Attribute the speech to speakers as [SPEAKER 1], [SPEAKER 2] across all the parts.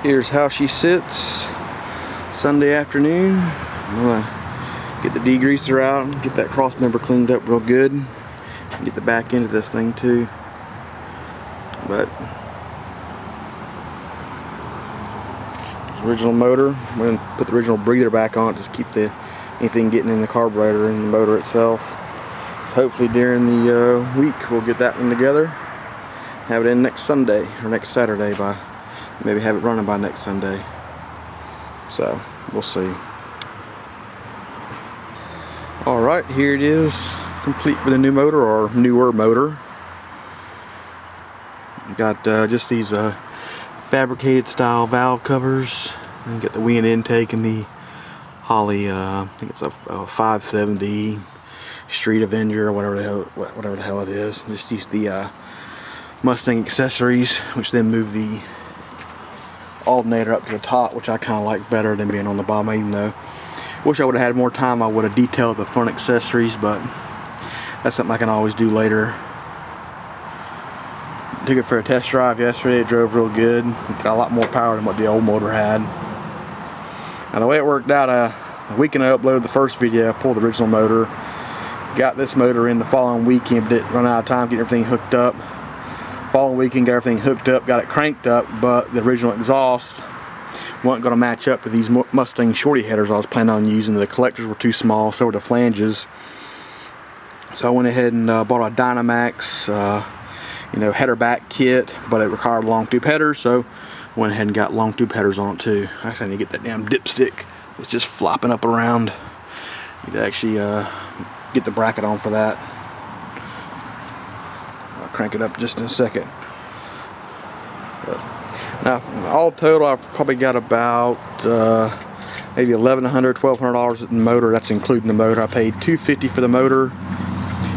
[SPEAKER 1] Here's how she sits Sunday afternoon. I'm gonna get the degreaser out and get that cross member cleaned up real good. Get the back end of this thing too. But original motor, I'm going to put the original breather back on it, just keep anything getting in the carburetor and the motor itself. So hopefully during the week we'll get that one together, have it in next Sunday or next Saturday, by maybe have it running by next Sunday. So we'll see. Alright, here it is, complete with a new motor, or newer motor. Got just these fabricated style valve covers, and got the wind intake and the Holley, I think it's a 570 Street Avenger or whatever the hell it is. Just use the Mustang accessories, which then move the alternator up to the top, which I kind of like better than being on the bottom. Even though wish I would have had more time, I would have detailed the front accessories, but that's something I can always do later. Took it for a test drive yesterday. It drove real good. It got a lot more power than what the old motor had. Now the way it worked out, a weekend I uploaded the first video, I pulled the original motor, got this motor in the following weekend, but it run out of time getting everything hooked up. Following weekend, got everything hooked up, got it cranked up, but the original exhaust wasn't going to match up with these Mustang shorty headers I was planning on using. The collectors were too small, so were the flanges. So I went ahead and bought a Dynamax header back kit, but it required long tube headers, so I went ahead and got long tube headers on it too. Actually, I need to get that damn dipstick. It's just flopping up around. I need to actually get the bracket on for that. I'll crank it up just in a second. But now, all total, I probably got about maybe $1,100, $1,200 in the motor. That's including the motor. I paid $250 for the motor.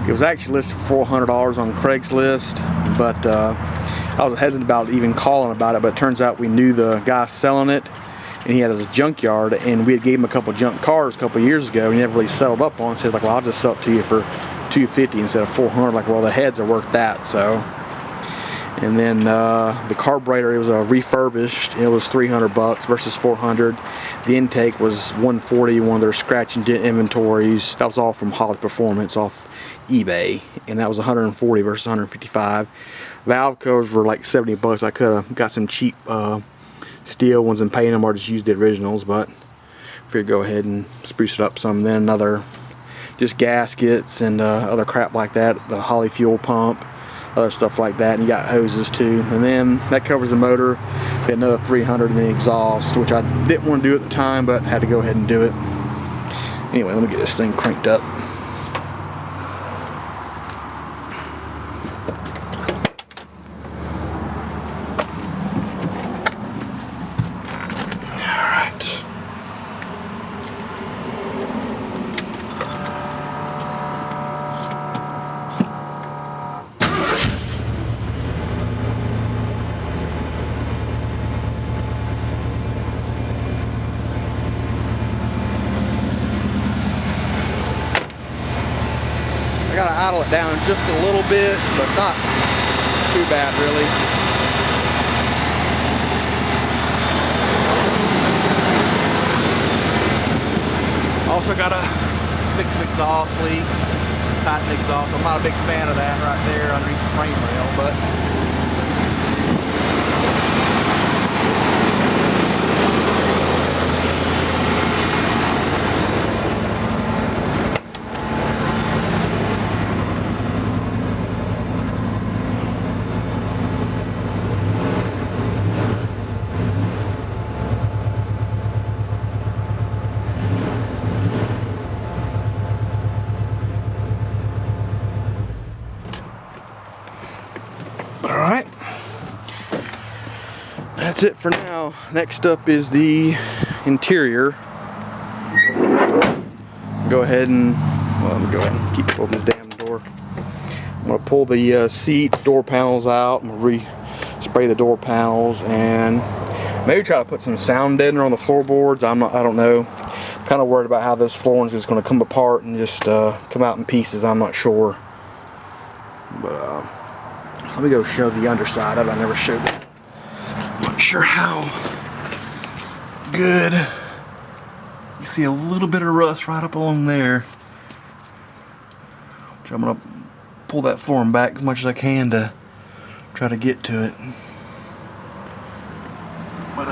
[SPEAKER 1] It was actually listed for $400 on Craigslist, but I was hesitant about even calling about it, but it turns out we knew the guy selling it, and he had his junkyard, and we had gave him a couple junk cars a couple years ago, and he never really settled up on it. So he was like, well, I'll just sell it to you for $250 instead of $400. Like, well, the heads are worth that. So, and then the carburetor, it was a refurbished. It was $300 versus $400. The intake was $140, one of their scratch and dent inventories. That was all from Holley Performance off eBay, and that was $140 versus $155. Valve covers were like $70. I could have got some cheap steel ones and painted them, or just used the originals, but figured go ahead and spruce it up some. Then another, just gaskets and other crap like that, the Holley fuel pump, other stuff like that, and you got hoses too. And then that covers the motor. Had another $300 in the exhaust, which I didn't want to do at the time, but had to go ahead and do it. Anyway, let me get this thing cranked up. I gotta idle it down just a little bit, but not too bad really. Also gotta fix the exhaust leaks, tighten the exhaust. I'm not a big fan of that right there underneath the frame rail, but alright, that's it for now. Next up is the interior. Go ahead and, well, let me go ahead and keep open this damn door. I'm going to pull the seat, door panels out. I'm going to spray the door panels and maybe try to put some sound deadener on the floorboards. I don't know. I'm kind of worried about how this flooring is going to come apart and just come out in pieces. I'm not sure. But let me go show the underside of it. I never showed that. I'm not sure how good. You see a little bit of rust right up along there, which I'm gonna pull that form back as much as I can to try to get to it. But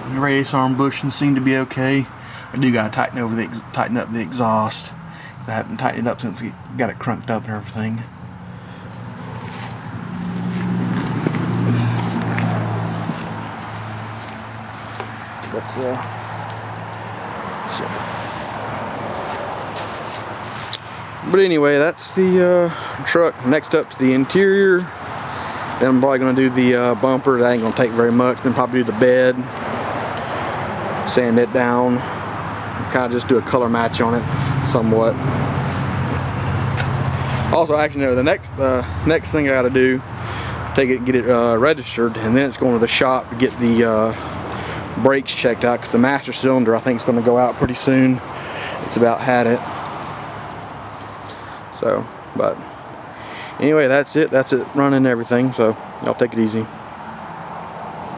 [SPEAKER 1] the radius arm bushings seem to be okay. I do gotta tighten up the exhaust. I haven't tightened it up since I got it crunked up and everything. But anyway, that's the truck. Next up to the interior. Then I'm probably gonna do the bumper. That ain't gonna take very much. Then probably do the bed, sand it down, kind of just do a color match on it somewhat. Also, actually, no, the next thing I gotta do, get it registered, and then it's going to the shop to get the brakes checked out, because the master cylinder I think is going to go out pretty soon. It's about had it. So, but anyway, that's it running everything, so I'll take it easy.